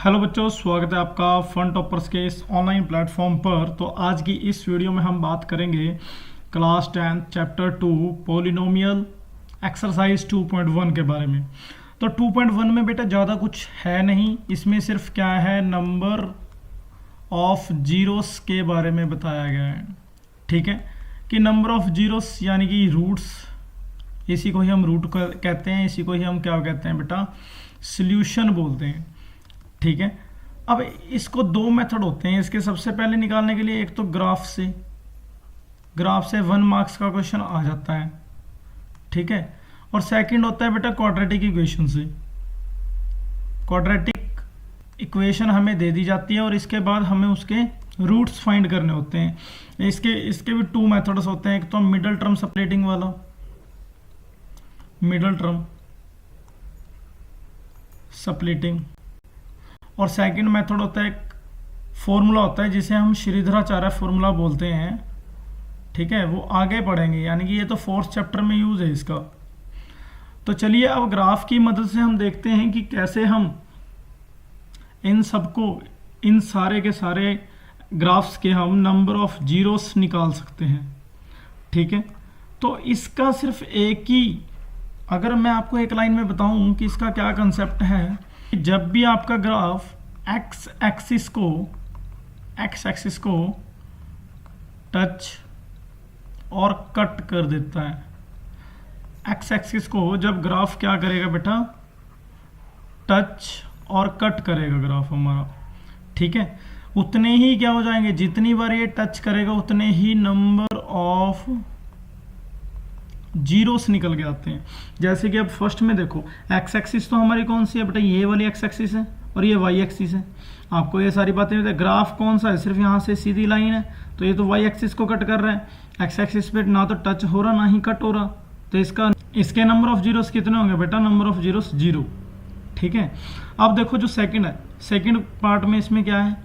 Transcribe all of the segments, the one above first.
Hello बच्चों, स्वागत है आपका फन टॉपर्स के इस ऑनलाइन प्लेटफॉर्म पर। तो आज की इस वीडियो में हम बात करेंगे क्लास 10 चैप्टर 2 पॉलिनोमियल एक्सरसाइज 2.1 के बारे में। तो 2.1 में बेटा ज़्यादा कुछ है नहीं, इसमें सिर्फ क्या है, नंबर ऑफ जीरोस के बारे में बताया गया है। ठीक है कि नंबर ऑफ जीरोस यानी कि रूट्स, इसी को ही हम रूट कहते हैं, इसी को ही हम क्या कहते हैं बेटा, सॉल्यूशन बोलते हैं। ठीक है, अब इसको दो मेथड होते हैं इसके। सबसे पहले निकालने के लिए एक तो ग्राफ से 1 मार्क्स का क्वेश्चन आ जाता है। ठीक है, और सेकंड होता है बेटा क्वाड्रेटिक इक्वेशन से। क्वाड्रेटिक इक्वेशन हमें दे दी जाती है और इसके बाद हमें उसके रूट्स फाइंड करने होते हैं। इसके भी 2 मेथड्स होते हैं। एक तो मिडल टर्म सेपरेटिंग वाला, मिडल टर्म स्प्लिटिंग, और सेकंड मेथड होता है, एक फॉर्मूला होता है जिसे हम श्रीधराचार्य फॉर्मूला बोलते हैं। ठीक है, वो आगे पढ़ेंगे, यानी कि ये तो 4th चैप्टर में यूज है इसका। तो चलिए अब ग्राफ की मदद से हम देखते हैं कि कैसे हम इन सबको, इन सारे के सारे ग्राफ्स के हम नंबर ऑफ जीरोस निकाल सकते हैं। ठीक है, तो इसका सिर्फ एक ही, अगर मैं आपको एक लाइन में बताऊं कि इसका क्या कंसेप्ट है, जब भी आपका ग्राफ एक्स एक्सिस को टच और कट कर देता है, एक्स एक्सिस को जब ग्राफ क्या करेगा बेटा, टच और कट करेगा ग्राफ हमारा। ठीक है, उतने ही क्या हो जाएंगे, जितनी बार ये टच करेगा उतने ही नंबर ऑफ जीरोस निकल के आते हैं। जैसे कि अब फर्स्ट में देखो, एक्स एक्सिस तो हमारी कौन सी है बेटा, ये वाली एक्स एक्सिस है और ये वाई एक्सिस है। आपको ये सारी बातें बताए। ग्राफ कौन सा है, सिर्फ यहाँ से सीधी लाइन है, तो ये तो वाई एक्सिस को कट कर रहा है। एक्स एक्सिस पे ना तो टच हो रहा ना ही कट हो रहा, तो इसके नंबर ऑफ जीरोस कितने होंगे बेटा, नंबर ऑफ जीरोस 0। ठीक है, अब देखो जो सेकंड है, सेकंड पार्ट में इसमें क्या है,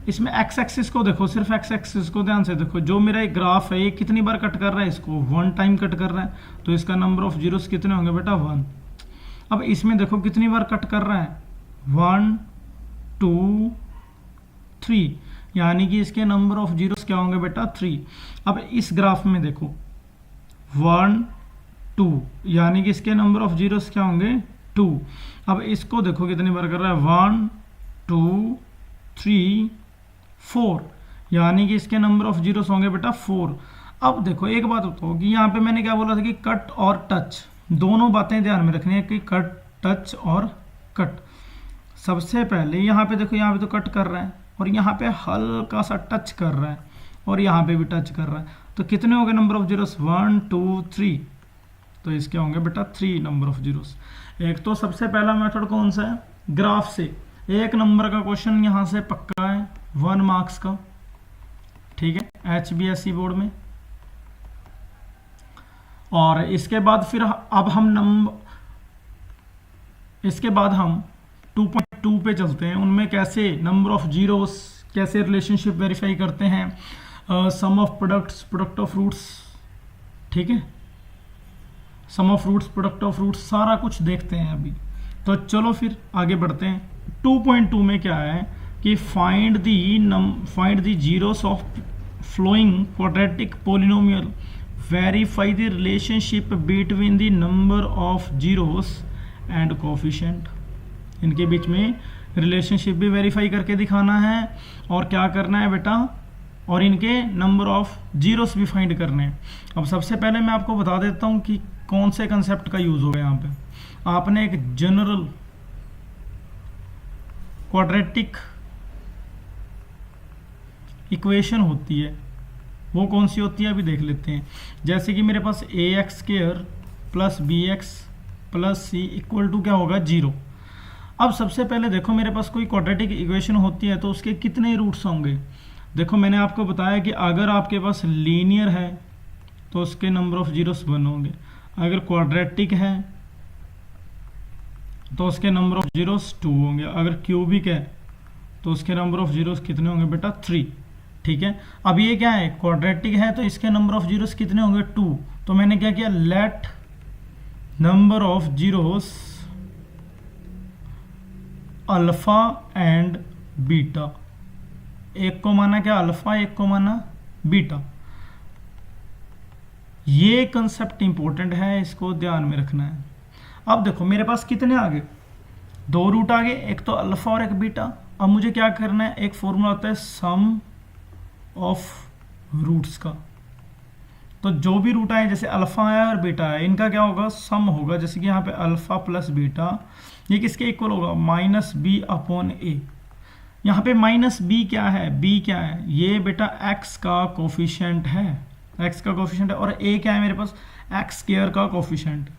इसमें एक्स एक्सिस को देखो, सिर्फ एक्स एक्सिस को ध्यान से देखो। जो मेरा एक ग्राफ है ये कितनी बार कट कर रहा है, इसको 1 टाइम कट कर रहा है, तो इसका नंबर ऑफ जीरोस कितने होंगे बेटा, 1। अब इसमें देखो कितनी बार कट कर रहा है, 1 2 3, यानी कि इसके नंबर ऑफ जीरोस क्या होंगे बेटा, 3। अब इस ग्राफ में देखो 1 2, यानी कि इसके नंबर ऑफ जीरोस क्या होंगे, 2। अब इसको देखो कितनी बार कर रहा है, 1 2 3 4, यानी कि इसके नंबर ऑफ जीरोस होंगे बेटा 4। अब देखो एक बात बताओ कि यहाँ पे मैंने क्या बोला था कि कट और टच, दोनों बातें ध्यान में रखनी है कि कट, टच और कट। सबसे पहले यहाँ पे देखो, यहाँ पे तो कट कर रहा है और यहाँ पे हल्का सा टच कर रहा है और यहाँ पे भी टच कर रहा है, तो कितने हो गए नंबर ऑफ जीरोस, 1 2 3, तो इसके होंगे बेटा 3 नंबर ऑफ जीरोस। एक तो सबसे पहला मेथड कौन सा है, ग्राफ से। 1 नंबर का क्वेश्चन यहाँ से पक्का है, 1 मार्क्स का। ठीक है, HBSE बोर्ड में। और इसके बाद फिर अब इसके बाद हम 2.2 पे चलते हैं। उनमें कैसे नंबर ऑफ जीरोस, कैसे रिलेशनशिप वेरीफाई करते हैं, sum of products, product of roots. ठीक है, sum of roots, product of roots, सारा कुछ देखते हैं अभी। तो चलो फिर आगे बढ़ते हैं। 2.2 में क्या है कि find the zeros of flowing quadratic polynomial, verify the relationship between the number of zeros and coefficient. इनके बीच में रिलेशनशिप भी वेरीफाई करके दिखाना है और क्या करना है बेटा, और इनके नंबर ऑफ जीरोस भी फाइंड करने हैं। अब सबसे पहले मैं आपको बता देता हूं कि कौन से कंसेप्ट का यूज होगा। यहाँ पे आपने एक जनरल क्वाड्रेटिक इक्वेशन होती है, वो कौन सी होती है अभी देख लेते हैं। जैसे कि मेरे पास ax² plus bx plus c equal to क्या होगा, 0। अब सबसे पहले देखो, मेरे पास कोई क्वाड्रेटिक इक्वेशन होती है तो उसके कितने रूट्स होंगे। देखो मैंने आपको बताया कि अगर आपके पास लीनियर है तो उसके नंबर ऑफ जीरोस 1 होंगे, अगर क्वाड्रेटिक है तो उसके नंबर ऑफ जीरोस 2 होंगे, अगर क्यूबिक है तो उसके नंबर ऑफ जीरोस कितने होंगे बेटा, 3। ठीक है, अब ये क्या है, क्वाड्रेटिक है तो इसके नंबर ऑफ जीरोस कितने होंगे, 2। तो मैंने क्या किया, let number of zeros alpha and beta, एक को माना क्या अल्फा, एक को माना बीटा। ये कंसेप्ट इंपॉर्टेंट है, इसको ध्यान में रखना है। अब देखो मेरे पास कितने आ गए, दो रूट आ गए, एक तो अल्फा और एक बीटा। अब मुझे क्या करना है, एक फॉर्मूला होता है सम ऑफ रूट्स का। तो जो भी रूट आए, जैसे अल्फा आया और बीटा आया, इनका क्या होगा, सम होगा। जैसे कि यहाँ पे अल्फा प्लस बीटा, ये किसके इक्वल होगा, माइनस बी अपॉन ए। यहाँ पे माइनस बी क्या है, बी क्या है, ये बेटा एक्स का कोफिशिएंट है, एक्स का कोफिशिएंट है। और ए क्या है मेरे पास, एक्स स्क्वायर का कोफिशिएंट।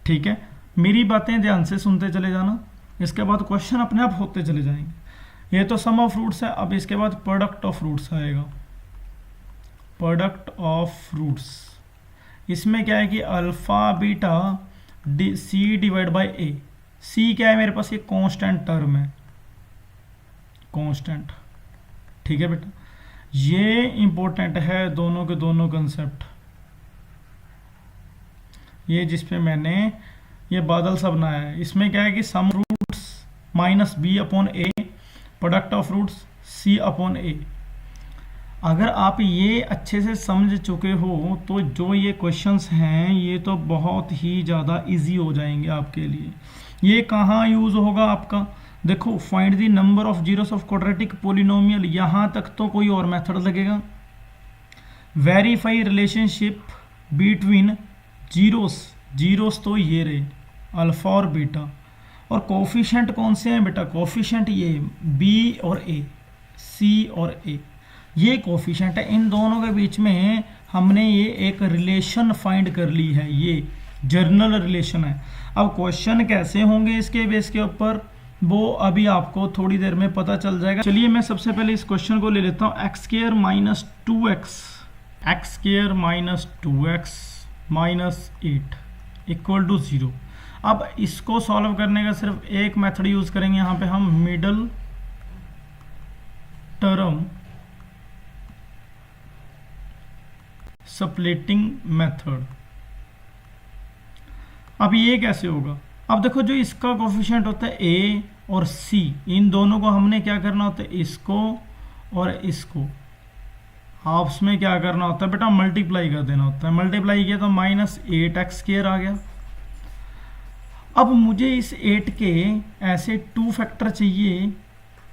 ठीक है, मेरी बातें ध्यान से सुनते चले जाना, इसके बाद क्वेश्चन अपने आप होते चले जाएंगे। ये तो सम ऑफ रूट्स है। अब इसके बाद प्रोडक्ट ऑफ रूट्स आएगा, प्रोडक्ट ऑफ रूट्स। इसमें क्या है कि alpha beta C divide by A. C क्या है मेरे पास, ये कांस्टेंट टर्म है, कांस्टेंट। ठीक है बेटा, ये इंपॉर्टेंट है, दोनों के दोनों कंसेप्ट। ये जिसपे मैंने ये बादल सा बनाया है, इसमें क्या है कि sum roots minus B upon A, product of roots C upon A. अगर आप ये अच्छे से समझ चुके हो तो जो ये क्वेश्चंस हैं ये तो बहुत ही ज़्यादा इजी हो जाएंगे आपके लिए। ये कहाँ यूज़ होगा आपका, देखो find the number of zeros of quadratic polynomial, यहाँ तक तो कोई और मेथड लगेगा। Verify relationship between zeros, zeros तो ये रहे अल्फा और बीटा, और कोफिशिएंट कौन से हैं बेटा, कोफिशिएंट ये बी और ए, सी और ए, ये कोफिशिएंट है। इन दोनों के बीच में हमने ये एक रिलेशन फाइंड कर ली है, ये जर्नल रिलेशन है। अब क्वेश्चन कैसे होंगे इसके बेस के ऊपर, वो अभी आपको थोड़ी देर में पता चल जाएगा। चलिए मैं सबसे पहले इस क्वेश्चन को ले लेता हूँ। X square minus 2x, x square minus 2x minus 8 equal to 0। अब इसको सॉल्व करने का सिर्फ एक मेथड यूज करेंगे, यहाँ पे हम मिडल टर्म स्प्लिटिंग मेथड। अब ये कैसे होगा, अब देखो जो इसका कोफिशिएंट होता है ए और सी, इन दोनों को हमने क्या करना होता है, इसको और इसको आपस में क्या करना होता है बेटा, मल्टीप्लाई कर देना होता है। मल्टीप्लाई किया तो माइनस 8x स्क्वायर आ गया। अब मुझे इस 8 के ऐसे 2 फैक्टर चाहिए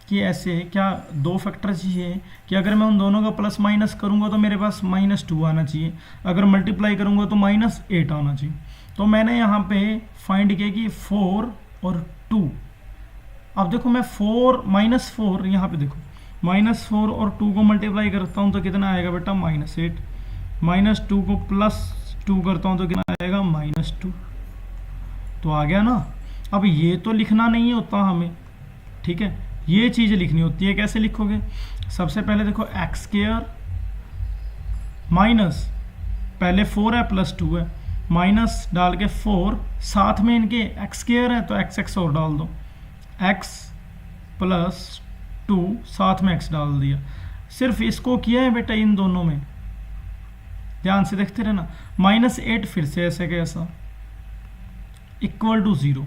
कि ऐसे क्या 2 फैक्टर चाहिए कि अगर मैं उन दोनों का प्लस माइनस करूंगा तो मेरे पास -2 आना चाहिए, अगर मल्टीप्लाई करूंगा तो -8 आना चाहिए। तो मैंने यहाँ पे फाइंड किया कि 4 और 2। अब देखो मैं 4 यहाँ पे देखो -4 और 2 को मल्टीप्लाई करता हूँ तो कितना आएगा बेटा, -8। -2 को +2 करता हूँ तो कितना आएगा, -2। तो आ गया ना। अब ये तो लिखना नहीं होता हमें, ठीक है, ये चीज़ लिखनी होती है। कैसे लिखोगे, सबसे पहले देखो एक्स स्क्वायर माइनस, पहले 4 है प्लस 2 है, माइनस डाल के 4, साथ में इनके एक्स स्क्वायर है तो एक्स और डाल दो, x प्लस 2 साथ में x डाल दिया। सिर्फ इसको किया है बेटा इन दोनों में, ध्यान से देखते रहना। -8 फिर से ऐसे कैसा इक्वल टू 0।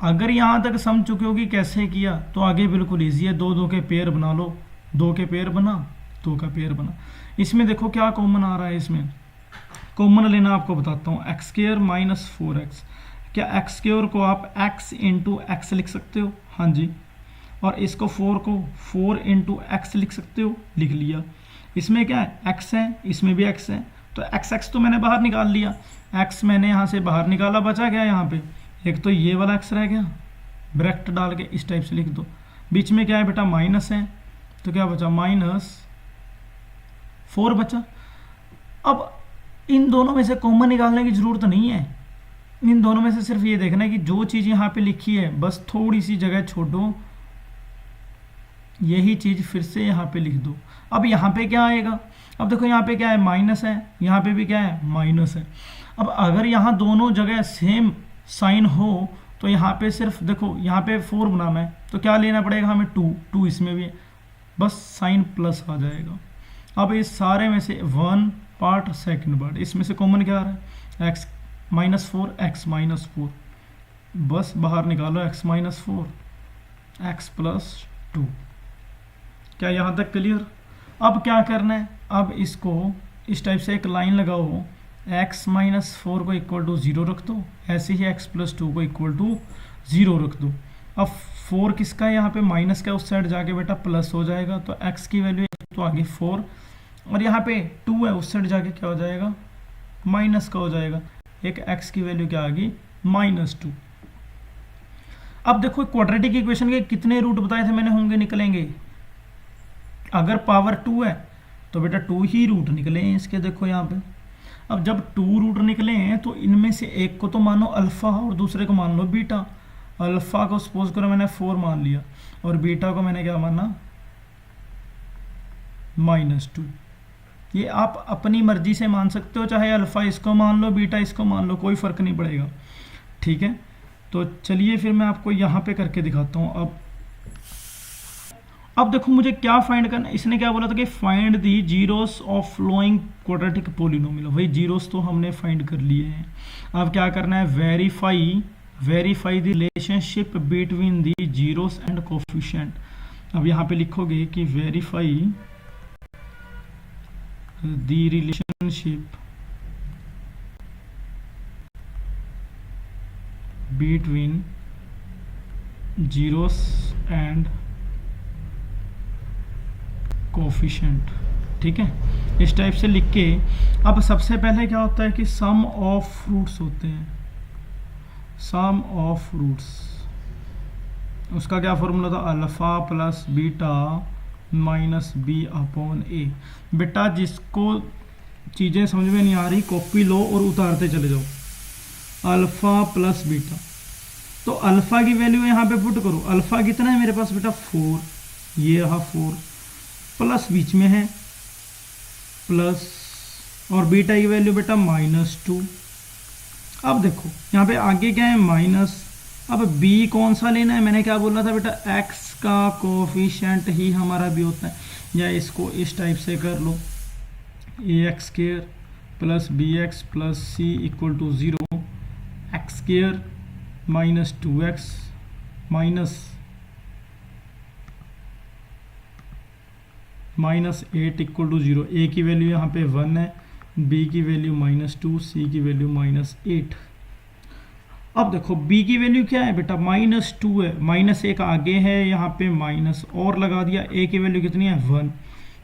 अगर यहाँ तक समझ चुके हो कि कैसे किया तो आगे बिल्कुल ईजी है। 2 के पेयर बना लो, 2 के पेयर बना, 2 का पेयर बना। इसमें देखो क्या कॉमन आ रहा है, इसमें कॉमन लेना आपको बताता हूँ। एक्स स्क्वायर माइनस 4x, क्या एक्स स्क्वायर को आप x इंटू एक्स लिख सकते हो, हाँ जी, और इसको 4 को 4 इंटू एक्स लिख सकते हो, लिख लिया। इसमें क्या है, x है, इसमें भी x है, तो x तो मैंने बाहर निकाल लिया, x मैंने यहाँ से बाहर निकाला, बचा क्या यहाँ पे, एक तो ये वाला x रह गया, ब्रैकेट डाल के इस टाइप से लिख दो। बीच में क्या है बेटा, माइनस है, तो क्या बचा, -4 बचा। अब इन दोनों में से कॉमन निकालने की जरूरत नहीं है, इन दोनों में से सिर्फ ये देखना है कि जो चीज़ यहाँ पे लिखी है बस थोड़ी सी जगह छोड़ो, यही चीज़ फिर से यहाँ पे लिख दो। अब यहाँ पे क्या आएगा, अब देखो यहाँ पे क्या है, माइनस है, यहाँ पे भी क्या है, माइनस है। अब अगर यहाँ दोनों जगह सेम साइन हो तो यहाँ पे सिर्फ देखो, यहाँ पे 4 बनाना है तो क्या लेना पड़ेगा हमें, 2 इसमें भी है, बस साइन प्लस आ जाएगा। अब इस सारे में से 1 पार्ट सेकंड पार्ट, इसमें से कॉमन क्या आ रहा है, x -4 x -4, बस बाहर निकालो x -4, x प्लस 2। क्या यहाँ तक क्लियर? अब क्या करना है, अब इसको इस टाइप से एक लाइन लगाओ, x माइनस 4 को इक्वल टू 0 रख दो, ऐसे ही x प्लस 2 को इक्वल टू 0 रख दो। अब 4 किसका है यहाँ पे, माइनस का, उस साइड जाके बेटा प्लस हो जाएगा, तो x की वैल्यू तो आगे 4, और यहाँ पे 2 है, उस साइड जाके क्या हो जाएगा, माइनस का हो जाएगा। एक x की वैल्यू क्या आ गई, -2। अब देखो क्वाड्रेटिक इक्वेशन के कितने रूट बताए थे मैंने होंगे, निकलेंगे। अगर पावर 2 है तो बेटा 2 ही रूट निकले हैं इसके, देखो यहाँ पे। अब जब 2 रूट निकले हैं तो इनमें से एक को तो मानो अल्फा और दूसरे को मान लो बीटा। अल्फा को सपोज करो मैंने 4 मान लिया और बीटा को मैंने क्या माना, -2। ये आप अपनी मर्जी से मान सकते हो, चाहे अल्फा इसको मान लो, बीटा इसको मान लो, कोई फर्क नहीं पड़ेगा, ठीक है। तो चलिए फिर मैं आपको यहाँ पे करके दिखाता हूँ। अब देखो मुझे क्या फाइंड करना है, इसने क्या बोला था कि find the zeros of flowing quadratic polynomial. भाई जीरोस तो हमने फाइंड कर लिए हैं, अब क्या करना है, verify the relationship between the zeros and coefficient. अब यहाँ पे लिखोगे कि verify the relationship between zeros and coefficient, ठीक है। इस टाइप से लिख के अब सबसे पहले क्या होता है कि सम ऑफ रूट्स होते हैं, सम ऑफ रूट्स, उसका क्या फॉर्मूला था, alpha plus beta minus B upon A. बेटा जिसको चीज़ें समझ में नहीं आ रही कॉपी लो और उतारते चले जाओ, अल्फा प्लस बीटा। तो अल्फा की वैल्यू यहाँ पे पुट करो, अल्फा कितना है मेरे पास बेटा 4, ये रहा 4, प्लस बीच में है प्लस, और बीटा की वैल्यू बेटा -2। अब देखो यहाँ पे आगे क्या है, माइनस। अब b कौन सा लेना है, मैंने क्या बोला था बेटा, x का कोफिशिएंट ही हमारा b होता है, या इसको इस टाइप से कर लो, ax square plus bx plus c equal to 0, x square minus 2x minus 8 equal to 0। a की वैल्यू यहाँ पे 1 है, b की वैल्यू -2, c की वैल्यू -8। अब देखो b की वैल्यू क्या है बेटा, -2 है, -1 आगे है, यहाँ पे माइनस और लगा दिया, a की वैल्यू कितनी है 1,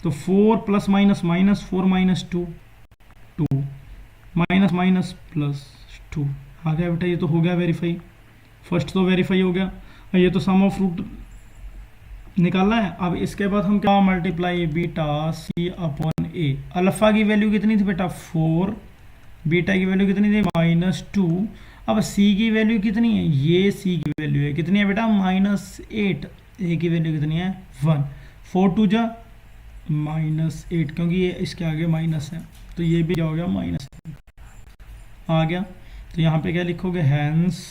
तो 4 plus minus minus 4 -2 2 minus minus plus 2 आ गया बेटा। ये तो हो गया वेरीफाई, फर्स्ट तो वेरीफाई हो गया। ये तो सम ऑफ रूट निकालना है। अब इसके बाद हम क्या, multiply beta C upon A. Alpha की वैल्यू कितनी थी बेटा 4, बीटा की वैल्यू कितनी थी -2। अब सी की वैल्यू कितनी है, ये सी की वैल्यू है कितनी है बेटा -8, ए की वैल्यू कितनी है 1, 4 2 जा -8, क्योंकि ये इसके आगे माइनस है, तो ये भी क्या हो गया -8 आ गया। तो यहाँ पे क्या लिखोगे, हैंस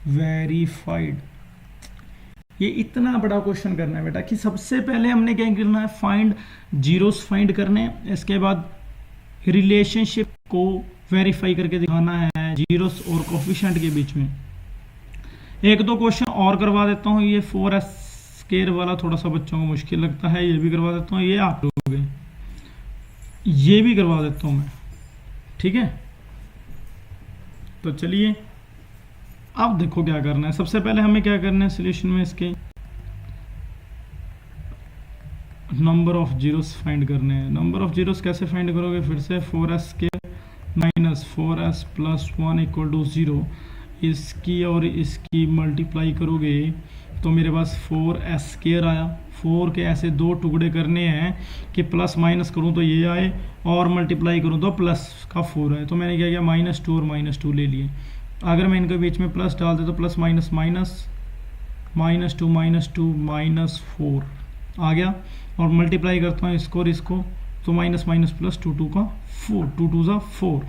वेरीफाइड। ये इतना बड़ा क्वेश्चन करना है बेटा कि सबसे पहले हमने क्या करना है, फाइंड जीरोस फाइंड करने, इसके बाद रिलेशनशिप को वेरीफाई करके दिखाना है जीरोस और कोफिशिएंट के बीच में। एक दो क्वेश्चन और करवा देता हूँ, ये 4s स्क्वायर वाला थोड़ा सा बच्चों को मुश्किल लगता है, ये भी करवा देता हूँ, ये आप लोग ये भी करवा देता हूँ मैं, ठीक है। तो चलिए अब देखो क्या करना है। सबसे पहले हमें क्या करना है, सॉल्यूशन में इसके नंबर ऑफ जीरोस फाइंड करने हैं। नंबर ऑफ जीरोस कैसे फाइंड करोगे, फिर से 4s के minus 4s plus 1 equal to 0, इसकी और इसकी मल्टीप्लाई करोगे तो मेरे पास 4s स्क्वायर आया। 4 के ऐसे दो टुकड़े करने हैं कि प्लस माइनस करूं तो ये आए और मल्टीप्लाई करूं तो प्लस का 4 आए, तो मैंने क्या किया -2 और -2 ले लिए। अगर मैं इनके बीच में प्लस डाल दे तो प्लस माइनस माइनस -2 -4 आ गया, और मल्टीप्लाई करता हूँ इसको और इसको तो माइनस माइनस प्लस 2 2 का 4, 2 2 ज़ा 4।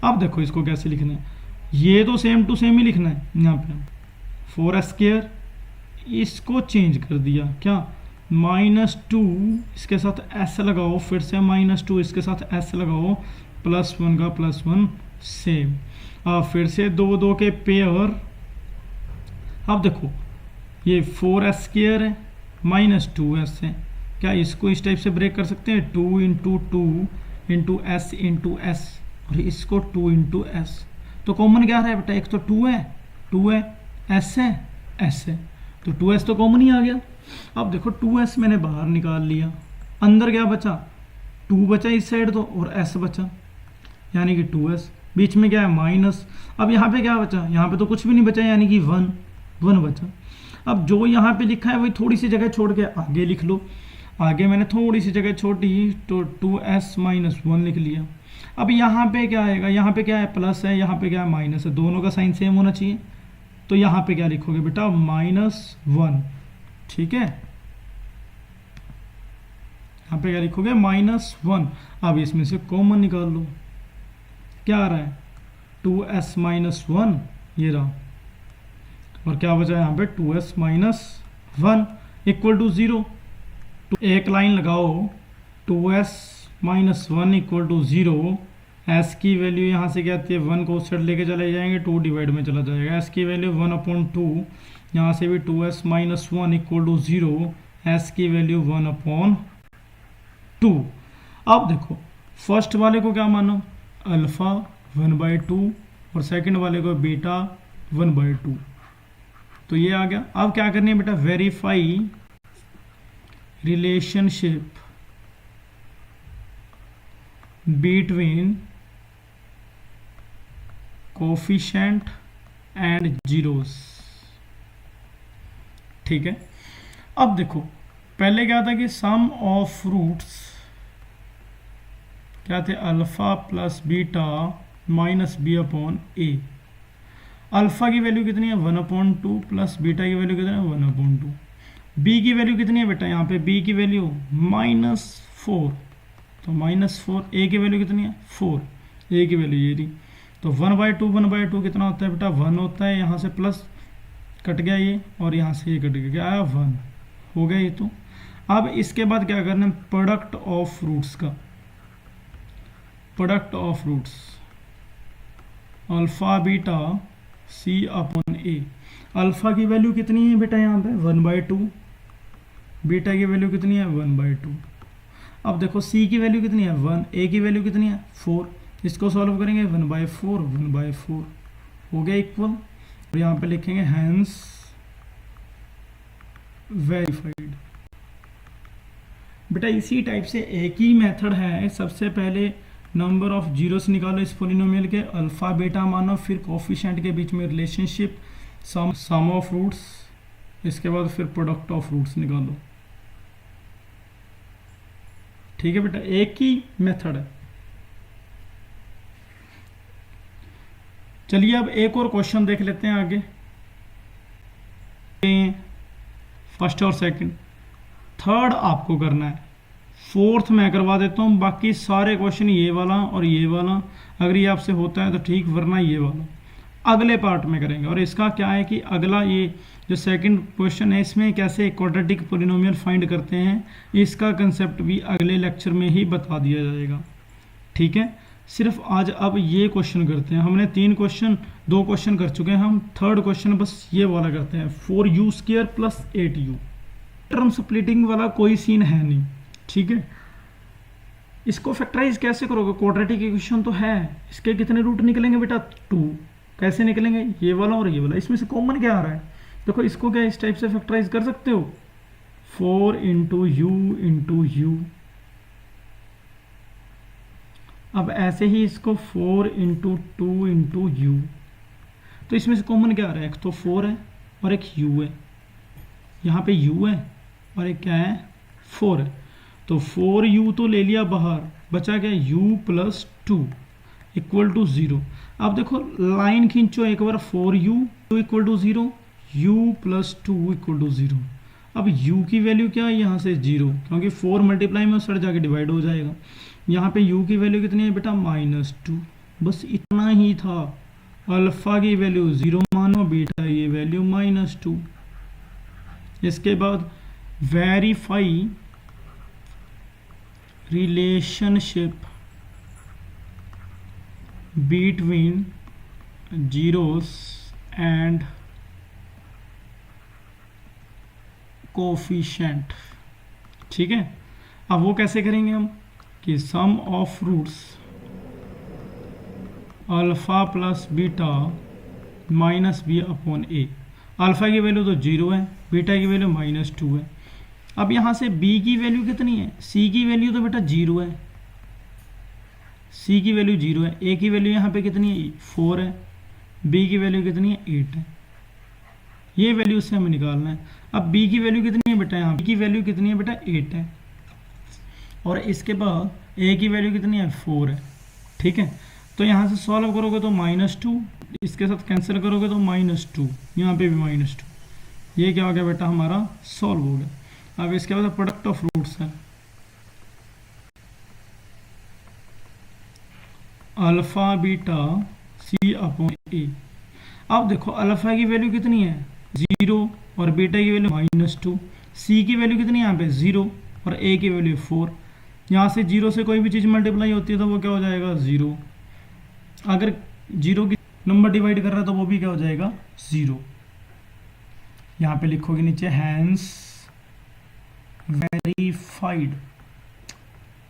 अब देखो इसको कैसे लिखना है, ये तो सेम टू सेम ही लिखना है। यहाँ पे 4s स्क्वायर, इसको चेंज कर दिया क्या, -2 इसके साथ s लगाओ, फिर से -2 इसके साथ s लगाओ, +1 का +1 सेम। अब फिर से 2 2 के पेयर। अब देखो ये 4s² है माइनस 2s है। क्या इसको इस टाइप से ब्रेक कर सकते हैं? 2 into two into S into S, और इसको 2 इंटू एस। तो कॉमन क्या है बेटा? एक तो 2 है, एस है, तो 2s तो कॉमन ही आ गया। अब देखो 2s मैंने बाहर निकाल लिया, अंदर क्या बचा? 2 बचा इस साइड तो, और s बचा, यानी कि 2s। बीच में क्या है? माइनस। अब यहाँ पे क्या बचा? यहाँ पे तो कुछ भी नहीं बचा, यानी कि 1 बचा। अब जो यहाँ पे लिखा है वही थोड़ी सी जगह छोड़ के आगे लिख लो। आगे मैंने थोड़ी सी जगह छोड़ी तो 2s माइनस 1 लिख लिया। अब यहाँ पे क्या आएगा? यहाँ पे क्या है? प्लस है, यहाँ पे क्या है? माइनस है, दोनों का साइन सेम होना चाहिए। तो यहाँ पे क्या लिखोगे बेटा? -1। ठीक है, यहाँ पे क्या लिखोगे? -1। अब इसमें से कॉमन निकाल लो, क्या आ रहा है? 2s माइनस 1, ये रहा, और क्या बचा यहाँ पे? 2s minus 1 equal to 0। तो एक लाइन लगाओ, 2s minus 1 equal to 0। s की वैल्यू यहाँ से क्या आती है? 1 को उस साइड लेके चले जाएंगे, 2 डिवाइड में चला जाएगा। s की वैल्यू 1/2, यहाँ से भी 2s minus 1 equal to 0, s की वैल्यू 1/2। अब देखो फर्स्ट वाले को क्या मानो? अल्फा 1/2, और सेकंड वाले को बीटा 1/2। तो ये आ गया। अब क्या करनी है बेटा? Verify relationship between coefficient and zeros. ठीक है, अब देखो पहले क्या था कि सम ऑफ रूट्स क्या थे? Alpha plus beta minus b/a। Alpha की वैल्यू कितनी है? 1/2 प्लस बीटा की वैल्यू कितनी है? 1/2। बी की वैल्यू कितनी है बेटा? यहाँ पे बी की वैल्यू -4, तो -4। ए की वैल्यू कितनी है? 4, ए की वैल्यू ये रही। तो 1/2 कितना होता है बेटा? 1 होता है। यहाँ से प्लस कट गया ये, और यहाँ से ये कट गया, क्या आया? 1 हो गया ये। तो अब इसके बाद क्या करना है? प्रोडक्ट ऑफ रूट्स का, product of roots alpha beta c/a। Alpha की वैल्यू कितनी है बेटा? यहाँ पे 1/2, बीटा की वैल्यू कितनी है? 1/2। अब देखो c की वैल्यू कितनी है? 1, a की वैल्यू कितनी है? 4। इसको सॉल्व करेंगे, 1/4 हो गया इक्वल, और यहाँ पे लिखेंगे हैंस वेरीफाइड। बेटा इसी टाइप से एक ही मेथड है। सबसे पहले नंबर ऑफ जीरोस निकालो इस पोलिनोमियल के, अल्फा बीटा मानो, फिर कोफिशिएंट के बीच में रिलेशनशिप, सम ऑफ रूट्स, इसके बाद फिर प्रोडक्ट ऑफ रूट्स निकालो। ठीक है बेटा, एक ही मेथड है। चलिए अब एक और क्वेश्चन देख लेते हैं आगे, फर्स्ट और सेकंड। थर्ड आपको करना है, फोर्थ मैं करवा देता हूँ। बाकी सारे क्वेश्चन ये वाला और ये वाला अगर ये आपसे होता है तो ठीक, वरना ये वाला अगले पार्ट में करेंगे। और इसका क्या है कि अगला ये जो सेकंड क्वेश्चन है, इसमें कैसे क्वाड्रेटिक पॉलिनोमियल फाइंड करते हैं, इसका कंसेप्ट भी अगले लेक्चर में ही बता दिया जाएगा। ठीक है, सिर्फ आज अब ये क्वेश्चन करते हैं। हमने 2 क्वेश्चन कर चुके हैं, हम थर्ड क्वेश्चन बस ये वाला करते हैं, 4u² + 8u। टर्म स्प्लिटिंग वाला कोई सीन है नहीं। ठीक है, इसको फैक्टराइज कैसे करोगे? क्वाड्रेटिक इक्वेशन तो है, इसके कितने रूट निकलेंगे बेटा? 2। कैसे निकलेंगे? ये वाला और ये वाला, इसमें से कॉमन क्या आ रहा है? देखो इसको क्या इस टाइप से फैक्टराइज कर सकते हो, 4 × u। अब ऐसे ही इसको 4 × 2 × u। तो इसमें से कॉमन क्या आ रहा है? एक तो 4 है और एक u है, यहाँ पे u है और एक क्या है? 4 है। तो 4u तो ले लिया बाहर, बचा क्या? u + 2 = 0। अब देखो लाइन खींचो एक बार, 4u = 0, u + 2 = 0। अब u की वैल्यू क्या है? यहाँ से 0, क्योंकि 4 मल्टीप्लाई में सड़ जाके डिवाइड हो जाएगा। यहाँ पे u की वैल्यू कितनी है बेटा? -2। बस इतना ही था। अल्फा की वैल्यू 0 मानो, बीटा की वैल्यू -2। इसके बाद verify relationship between zeros and coefficient. ठीक है, अब वो कैसे करेंगे हम कि sum of roots alpha plus beta minus B upon A. Alpha की वैल्यू तो 0 है, बीटा की वैल्यू -2 है। अब यहाँ से b की वैल्यू कितनी है, c की वैल्यू तो बेटा 0 है, c की वैल्यू 0 है, a की वैल्यू यहाँ पे कितनी है 4 है, b की वैल्यू कितनी है 8 है। ये वैल्यू से हमें निकालना है। अब b की वैल्यू कितनी है बेटा, यहाँ b की वैल्यू कितनी है बेटा 8 है, और इसके बाद a की वैल्यू कितनी है 4 है। ठीक है, तो यहाँ से सॉल्व करोगे तो -2, इसके साथ कैंसिल करोगे तो -2, यहाँ पे भी -2। ये क्या हो गया बेटा हमारा सॉल्व हो गया। अब इसके बाद प्रोडक्ट ऑफ रूट्स है अल्फा बीटा सी अपॉन ए। अब देखो अल्फा की वैल्यू कितनी है 0 और बीटा की वैल्यू -2, सी की वैल्यू कितनी है यहाँ पे 0 और ए की वैल्यू 4। यहाँ से 0 से कोई भी चीज़ मल्टीप्लाई होती है तो वो क्या हो जाएगा 0। अगर 0 की नंबर डिवाइड कर रहा है तो वो भी क्या हो जाएगा 0। यहाँ पे लिखोगे नीचे हैंस वेरीफाइड।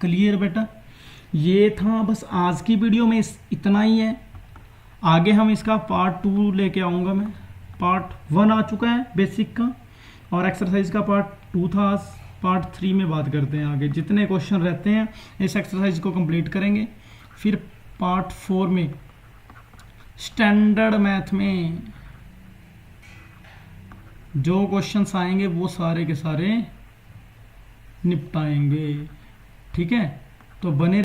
क्लियर बेटा, ये था बस आज की वीडियो में इतना ही है। आगे हम इसका पार्ट 2 लेके आऊँगा मैं। पार्ट 1 आ चुका है बेसिक का, और एक्सरसाइज का पार्ट 2 था। पार्ट 3 में बात करते हैं आगे जितने क्वेश्चन रहते हैं इस एक्सरसाइज को कंप्लीट करेंगे। फिर पार्ट 4 में स्टैंडर्ड मैथ में जो क्वेश्चंस आएंगे वो सारे के सारे निपटाएंगे। ठीक है, तो बने